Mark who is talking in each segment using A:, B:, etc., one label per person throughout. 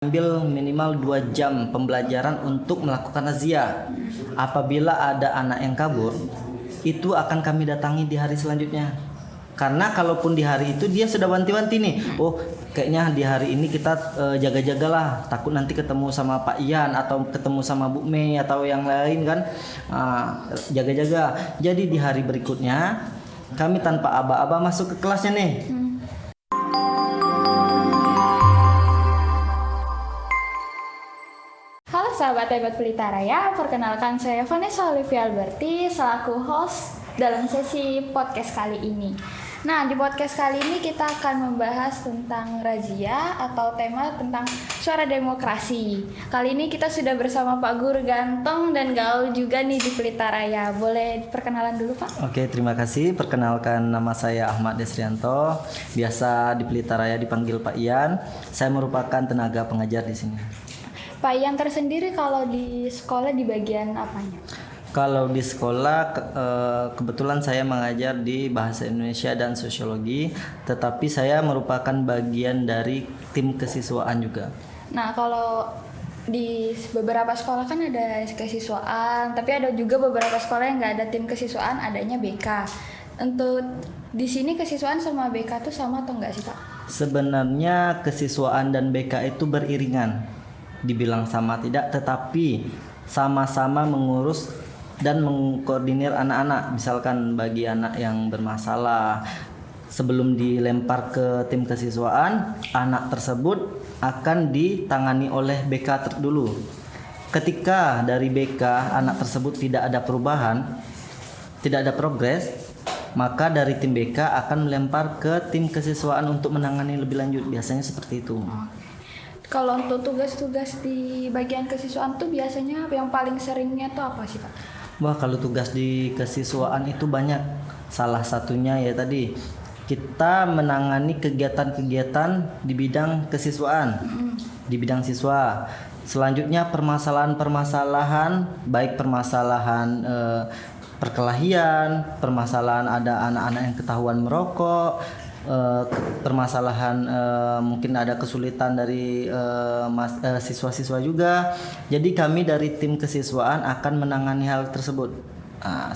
A: ambil minimal 2 jam pembelajaran untuk melakukan razia. Apabila ada anak yang kabur, itu akan kami datangi di hari selanjutnya. Karena kalaupun di hari itu dia sudah wanti-wanti nih, oh kayaknya di hari ini kita jaga-jagalah, takut nanti ketemu sama Pak Ian atau ketemu sama Bu Mei atau yang lain kan, jaga-jaga. Jadi di hari berikutnya kami tanpa aba-aba masuk ke kelasnya nih.
B: Halo sahabat hebat Pelita Raya, perkenalkan saya Vanessa Olivia Alberti selaku host dalam sesi podcast kali ini. Nah, di podcast kali ini kita akan membahas tentang razia atau tema tentang suara demokrasi. Kali ini kita sudah bersama Pak Guru ganteng dan gaul juga nih di Pelita Raya. Boleh perkenalan dulu, Pak?
A: Oke, terima kasih. Perkenalkan, nama saya Ahmad Desrianto. Biasa di Pelita Raya dipanggil Pak Ian. Saya merupakan tenaga pengajar di sini.
B: Pak Ian tersendiri kalau di sekolah di bagian apanya?
A: Kalau di sekolah kebetulan saya mengajar di Bahasa Indonesia dan Sosiologi, tetapi saya merupakan bagian dari tim kesiswaan juga.
B: Nah, kalau di beberapa sekolah kan ada kesiswaan, tapi ada juga beberapa sekolah yang nggak ada tim kesiswaan, adanya BK. Untuk di sini kesiswaan sama BK tuh sama atau enggak sih, Pak?
A: Sebenarnya kesiswaan dan BK itu beriringan. Dibilang sama tidak, tetapi sama-sama mengurus dan mengkoordinir anak-anak. Misalkan bagi anak yang bermasalah, sebelum dilempar ke tim kesiswaan, anak tersebut akan ditangani oleh BK dulu. Ketika dari BK anak tersebut tidak ada perubahan, tidak ada progres, maka dari tim BK akan melempar ke tim kesiswaan untuk menangani lebih lanjut. Biasanya seperti itu.
B: Kalau untuk tugas-tugas di bagian kesiswaan tuh biasanya yang paling seringnya tuh apa sih, Pak?
A: Wah, kalau tugas di kesiswaan itu banyak. Salah satunya ya tadi kita menangani kegiatan-kegiatan di bidang kesiswaan, di bidang siswa. Selanjutnya permasalahan-permasalahan, baik permasalahan perkelahian, permasalahan ada anak-anak yang ketahuan merokok, permasalahan mungkin ada kesulitan dari siswa-siswa juga. Jadi kami dari tim kesiswaan akan menangani hal tersebut.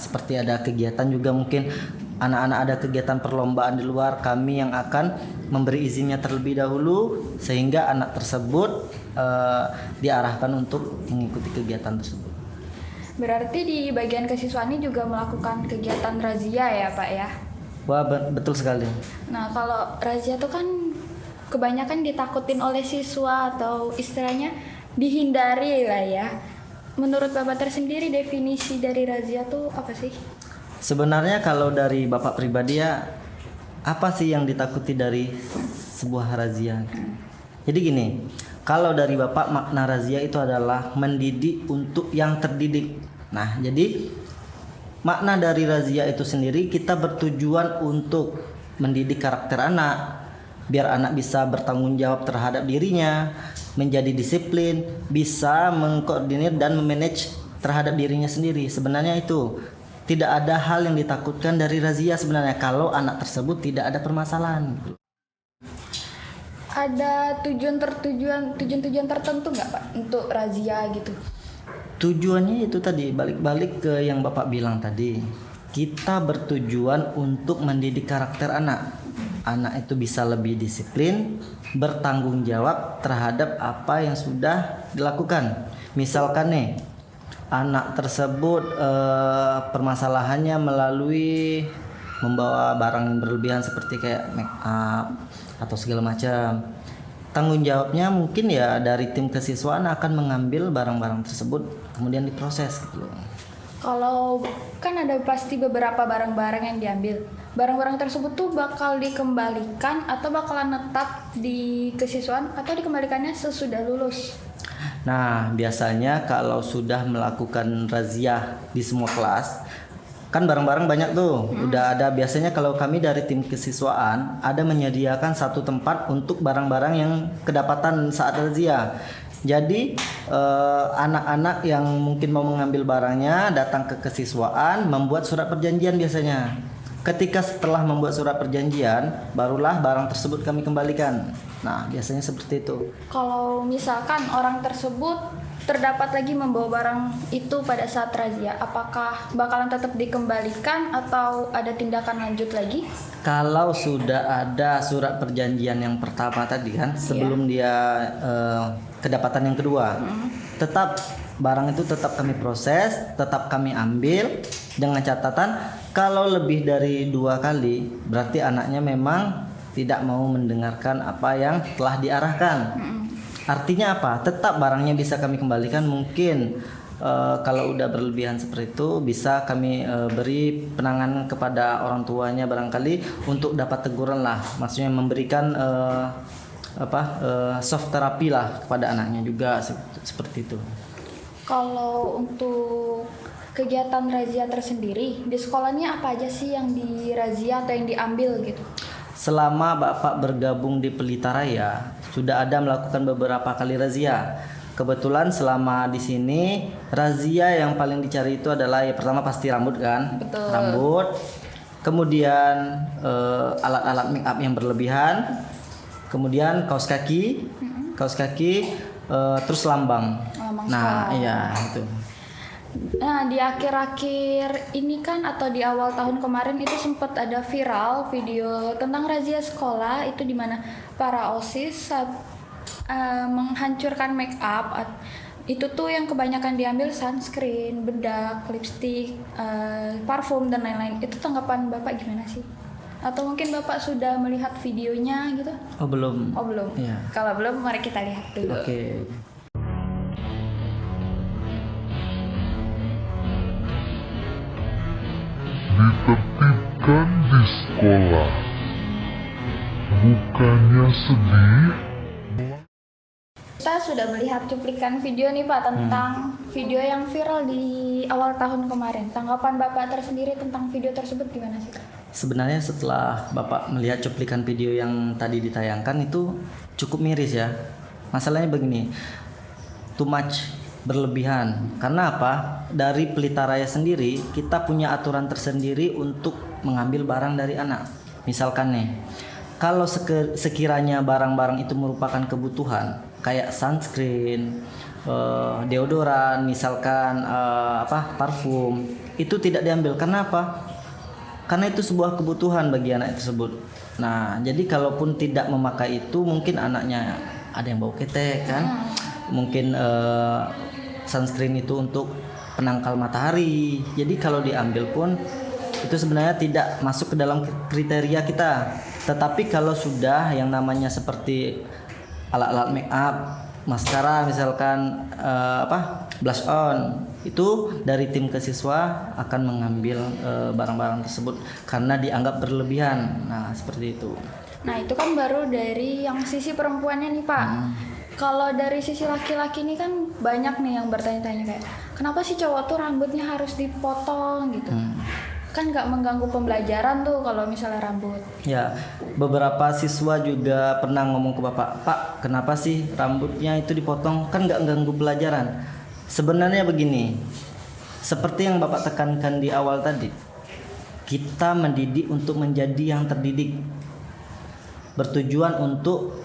A: Seperti ada kegiatan juga, mungkin anak-anak ada kegiatan perlombaan di luar, kami yang akan memberi izinnya terlebih dahulu sehingga anak tersebut diarahkan untuk mengikuti kegiatan tersebut.
B: Berarti di bagian kesiswaan ini juga melakukan kegiatan razia ya, Pak ya?
A: Wah, betul sekali.
B: Nah, kalau razia tuh kan kebanyakan ditakutin oleh siswa atau istilahnya dihindari lah ya. Menurut Bapak tersendiri definisi dari razia tuh apa sih?
A: Sebenarnya kalau dari Bapak pribadi ya, apa sih yang ditakuti dari sebuah razia? Jadi gini, kalau dari Bapak makna razia itu adalah mendidik untuk yang terdidik. Nah, jadi makna dari razia itu sendiri, kita bertujuan untuk mendidik karakter anak, biar anak bisa bertanggung jawab terhadap dirinya, menjadi disiplin, bisa mengkoordinir dan memanage terhadap dirinya sendiri. Sebenarnya itu tidak ada hal yang ditakutkan dari razia sebenarnya kalau anak tersebut tidak ada permasalahan.
B: Ada tujuan tertentu nggak, Pak, untuk razia gitu?
A: Tujuannya itu tadi, balik-balik ke yang Bapak bilang tadi. Kita bertujuan untuk mendidik karakter anak. Anak itu bisa lebih disiplin, bertanggung jawab terhadap apa yang sudah dilakukan. Misalkan nih, anak tersebut permasalahannya melalui membawa barang yang berlebihan seperti kayak make up atau segala macam. Tanggung jawabnya mungkin ya dari tim kesiswaan akan mengambil barang-barang tersebut kemudian diproses gitu loh.
B: Kalau kan ada pasti beberapa barang-barang yang diambil. Barang-barang tersebut tuh bakal dikembalikan atau bakalan netap di kesiswaan atau dikembalikannya sesudah lulus.
A: Nah, biasanya kalau sudah melakukan razia di semua kelas, kan barang-barang banyak tuh. Udah ada, biasanya kalau kami dari tim kesiswaan ada menyediakan satu tempat untuk barang-barang yang kedapatan saat razia. Jadi anak-anak yang mungkin mau mengambil barangnya datang ke kesiswaan, membuat surat perjanjian biasanya. Ketika setelah membuat surat perjanjian, barulah barang tersebut kami kembalikan. Nah, biasanya seperti itu.
B: Kalau misalkan orang tersebut terdapat lagi membawa barang itu pada saat razia, apakah bakalan tetap dikembalikan atau ada tindakan lanjut lagi?
A: Kalau sudah ada surat perjanjian yang pertama tadi kan, sebelum dia kedapatan yang kedua, tetap barang itu tetap kami proses, tetap kami ambil dengan catatan kalau lebih dari 2 kali berarti anaknya memang tidak mau mendengarkan apa yang telah diarahkan. Artinya apa? Tetap barangnya bisa kami kembalikan. Mungkin kalau udah berlebihan seperti itu bisa kami beri penanganan kepada orang tuanya barangkali untuk dapat teguran lah. Maksudnya memberikan soft terapi lah kepada anaknya juga seperti itu.
B: Kalau untuk kegiatan razia tersendiri di sekolahnya apa aja sih yang dirazia atau yang diambil gitu?
A: Selama Bapak bergabung di Pelita Raya, sudah ada melakukan beberapa kali razia. Kebetulan selama di sini razia yang paling dicari itu adalah yang pertama pasti rambut kan?
B: Betul.
A: Rambut. Kemudian alat-alat make up yang berlebihan. Kemudian kaos kaki. Terus lambang.
B: Lambang
A: Nah,
B: sekolah.
A: iya itu.
B: Nah, di akhir-akhir ini kan atau di awal tahun kemarin itu sempat ada viral video tentang razia sekolah itu di mana para OSIS menghancurkan make up. Itu tuh yang kebanyakan diambil sunscreen, bedak, lipstick, parfum dan lain-lain. Itu tanggapan Bapak gimana sih? Atau mungkin Bapak sudah melihat videonya gitu?
A: Oh, belum.
B: Oh, belum.
A: Iya.
B: Kalau belum mari kita lihat dulu.
A: Oke.
C: Ditertibkan di sekolah. Bukannya sedih?
B: Kita sudah melihat cuplikan video nih Pak tentang video yang viral di awal tahun kemarin. Tanggapan Bapak tersendiri tentang video tersebut gimana sih?
A: Sebenarnya setelah Bapak melihat cuplikan video yang tadi ditayangkan itu cukup miris ya. Masalahnya begini, too much, berlebihan. Karena apa? Dari Pelita Raya sendiri kita punya aturan tersendiri untuk mengambil barang dari anak. Misalkan nih, kalau sekiranya barang-barang itu merupakan kebutuhan kayak sunscreen, deodoran, misalkan parfum, itu tidak diambil. Karena apa? Karena itu sebuah kebutuhan bagi anak tersebut. Nah, jadi kalaupun tidak memakai itu, mungkin anaknya ada yang bau ketek kan, mungkin sunscreen itu untuk penangkal matahari. Jadi kalau diambil pun itu sebenarnya tidak masuk ke dalam kriteria kita. Tetapi kalau sudah yang namanya seperti alat-alat make up, maskara misalkan blush on, itu dari tim kesiswa akan mengambil barang-barang tersebut karena dianggap berlebihan. Nah, seperti itu.
B: Nah, itu kan baru dari yang sisi perempuannya nih Pak. Kalau dari sisi laki-laki ini kan banyak nih yang bertanya-tanya kayak kenapa sih cowok tuh rambutnya harus dipotong gitu. Kan nggak mengganggu pembelajaran tuh kalau misalnya rambut.
A: Ya, beberapa siswa juga pernah ngomong ke Bapak, Pak, kenapa sih rambutnya itu dipotong? Kan nggak ganggu pelajaran. Sebenarnya begini, seperti yang Bapak tekankan di awal tadi, kita mendidik untuk menjadi yang terdidik, bertujuan untuk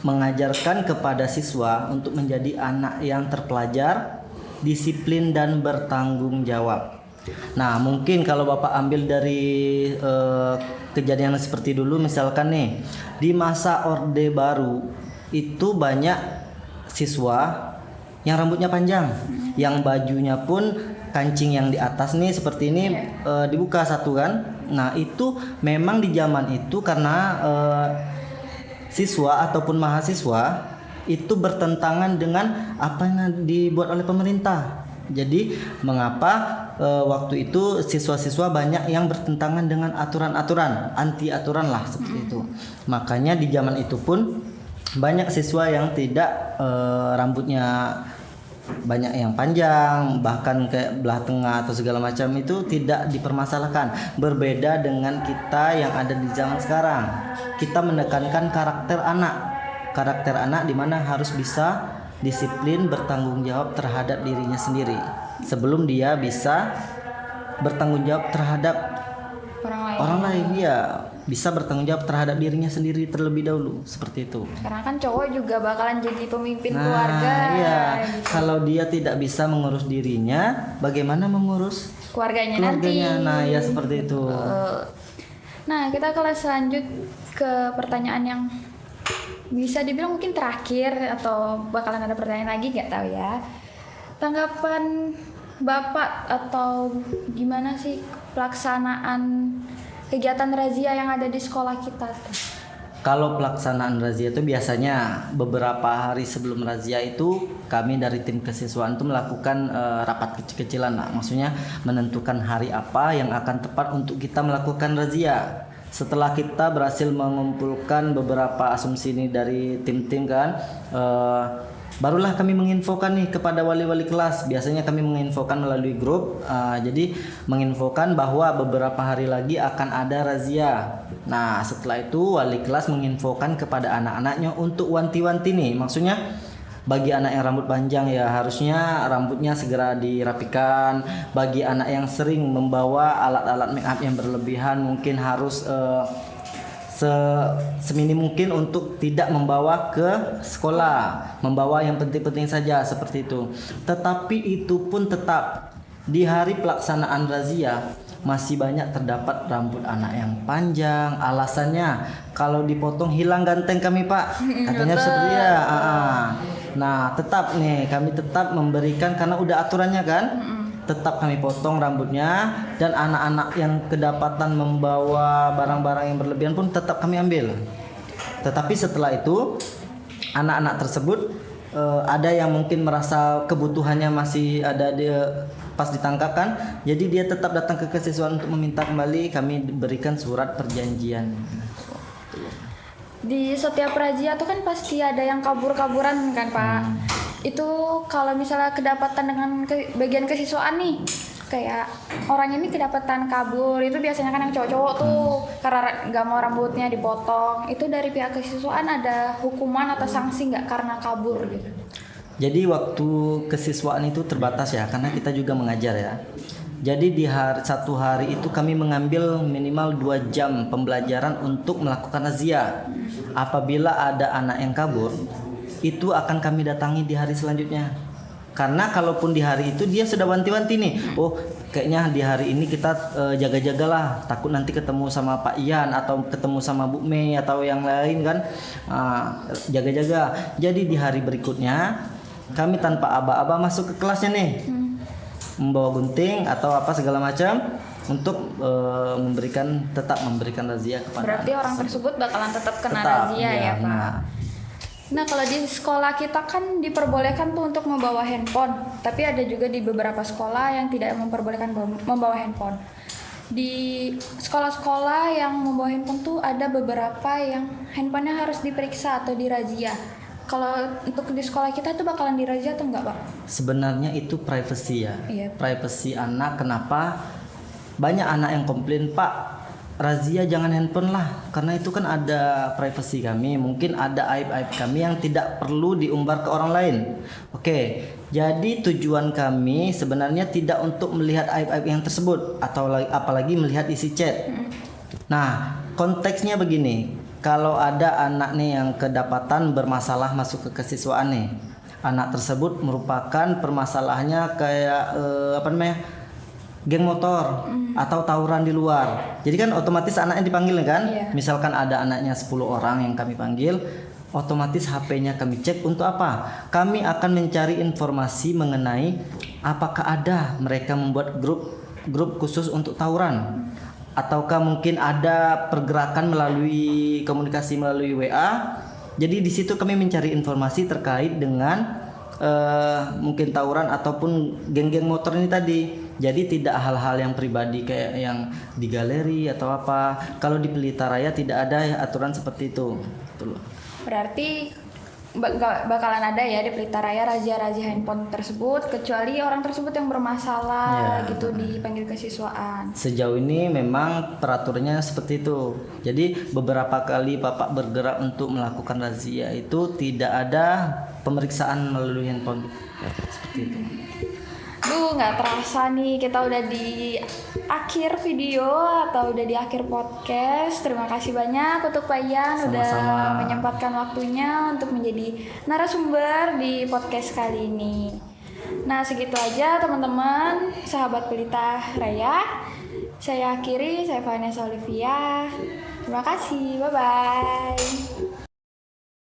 A: mengajarkan kepada siswa untuk menjadi anak yang terpelajar, disiplin dan bertanggung jawab. Nah, mungkin kalau Bapak ambil dari kejadian seperti dulu, misalkan nih di masa Orde Baru itu banyak siswa yang rambutnya panjang, yang bajunya pun kancing yang di atas nih seperti ini dibuka satu kan. Nah, itu memang di zaman itu karena siswa ataupun mahasiswa itu bertentangan dengan apa yang dibuat oleh pemerintah. Jadi mengapa waktu itu siswa-siswa banyak yang bertentangan dengan aturan-aturan, anti aturan lah seperti itu. Makanya di zaman itu pun banyak siswa yang tidak rambutnya banyak yang panjang, bahkan kayak belah tengah atau segala macam itu tidak dipermasalahkan. Berbeda dengan kita yang ada di zaman sekarang. Kita menekankan karakter anak di mana harus bisa disiplin, bertanggung jawab terhadap dirinya sendiri sebelum dia bisa bertanggung jawab terhadap Orang lain ya bisa bertanggung jawab terhadap dirinya sendiri terlebih dahulu, seperti itu.
B: Karena kan cowok juga bakalan jadi pemimpin
A: Nah,
B: keluarga.
A: iya.
B: Gitu.
A: Kalau dia tidak bisa mengurus dirinya, bagaimana mengurus
B: Keluarganya
A: keluarganya?
B: nanti.
A: Nah, ya seperti itu.
B: Nah, kita kelas lanjut ke pertanyaan yang bisa dibilang mungkin terakhir atau bakalan ada pertanyaan lagi, nggak tahu ya. Tanggapan Bapak atau gimana sih pelaksanaan kegiatan razia yang ada di sekolah kita tuh?
A: Kalau pelaksanaan razia itu biasanya beberapa hari sebelum razia itu kami dari tim kesiswaan itu melakukan rapat kecil-kecilan lah. Maksudnya menentukan hari apa yang akan tepat untuk kita melakukan razia. Setelah kita berhasil mengumpulkan beberapa asumsi ini dari tim-tim kan, barulah kami menginfokan nih kepada wali-wali kelas. Biasanya kami menginfokan melalui grup. Jadi menginfokan bahwa beberapa hari lagi akan ada razia. Nah, setelah itu wali kelas menginfokan kepada anak-anaknya untuk wanti-wanti nih. Maksudnya bagi anak yang rambut panjang ya harusnya rambutnya segera dirapikan. Bagi anak yang sering membawa alat-alat make up yang berlebihan mungkin harus seminim mungkin untuk tidak membawa ke sekolah, membawa yang penting-penting saja seperti itu. Tetapi itu pun tetap di hari pelaksanaan razia masih banyak terdapat rambut anak yang panjang. Alasannya kalau dipotong hilang ganteng kami Pak, katanya seperti ya. Nah tetap nih kami tetap memberikan karena udah aturannya kan. Tetap kami potong rambutnya dan anak-anak yang kedapatan membawa barang-barang yang berlebihan pun tetap kami ambil. Tetapi setelah itu anak-anak tersebut ada yang mungkin merasa kebutuhannya masih ada pas ditangkap kan, jadi dia tetap datang ke kesiswaan untuk meminta kembali, kami berikan surat perjanjian.
B: Di setiap razia tuh kan pasti ada yang kabur-kaburan kan Pak. Itu kalau misalnya kedapatan dengan bagian kesiswaan nih, kayak orang ini kedapatan kabur, itu biasanya kan yang cowok-cowok tuh karena nggak mau rambutnya dipotong, itu dari pihak kesiswaan ada hukuman atau sanksi nggak karena kabur gitu?
A: Jadi waktu kesiswaan itu terbatas ya, karena kita juga mengajar ya. Jadi di satu hari itu kami mengambil minimal 2 jam pembelajaran untuk melakukan razia. Apabila ada anak yang kabur, itu akan kami datangi di hari selanjutnya. Karena kalaupun di hari itu dia sudah wanti-wanti nih, oh kayaknya di hari ini kita jaga-jagalah, takut nanti ketemu sama Pak Ian atau ketemu sama Bu Mei atau yang lain kan, jaga-jaga. Jadi di hari berikutnya kami tanpa aba-aba masuk ke kelasnya nih, membawa gunting atau apa segala macam untuk tetap memberikan razia kepada.
B: Berarti orang tersebut bakalan tetap kena
A: Tetap,
B: razia ya Pak. Nah kalau di sekolah kita kan diperbolehkan tuh untuk membawa handphone, tapi ada juga di beberapa sekolah yang tidak memperbolehkan membawa handphone. Di sekolah-sekolah yang membawa handphone tuh ada beberapa yang handphonenya harus diperiksa atau dirazia. Kalau untuk di sekolah kita tuh bakalan dirazia atau enggak Pak?
A: Sebenarnya itu privacy ya.
B: Iya.
A: Privacy anak. Kenapa? Banyak anak yang komplain, Pak, razia jangan handphone lah, karena itu kan ada privasi kami, mungkin ada aib-aib kami yang tidak perlu diumbar ke orang lain. Oke, jadi tujuan kami sebenarnya tidak untuk melihat aib-aib yang tersebut atau apalagi melihat isi chat. Nah, konteksnya begini, kalau ada anak nih yang kedapatan bermasalah masuk ke kesiswaan nih, anak tersebut merupakan permasalahannya kayak geng motor atau tawuran di luar. Jadi kan otomatis anaknya dipanggil kan?
B: Iya.
A: Misalkan ada anaknya 10 orang yang kami panggil, otomatis HP-nya kami cek untuk apa? Kami akan mencari informasi mengenai apakah ada mereka membuat grup khusus untuk tawuran, ataukah mungkin ada pergerakan melalui komunikasi melalui WA. Jadi di situ kami mencari informasi terkait dengan mungkin tawuran ataupun geng-geng motor ini tadi. Jadi tidak hal-hal yang pribadi kayak yang di galeri atau apa. Kalau di Pelita Raya tidak ada aturan seperti itu. Betul.
B: Berarti nggak bakalan ada ya di Pelita Raya razia-razia handphone tersebut kecuali orang tersebut yang bermasalah
A: Ya.
B: gitu dipanggil kesiswaan.
A: Sejauh ini memang peraturannya seperti itu. Jadi beberapa kali Bapak bergerak untuk melakukan razia itu tidak ada pemeriksaan melalui handphone. Seperti itu.
B: Nggak terasa nih kita udah di akhir video atau udah di akhir podcast. Terima kasih banyak untuk Pak Ian udah
A: Sama-sama.
B: menyempatkan waktunya untuk menjadi narasumber di podcast kali ini. Nah, segitu aja teman-teman, sahabat Pelita Raya. Saya akhiri, saya Vanessa Olivia. Terima kasih, bye-bye.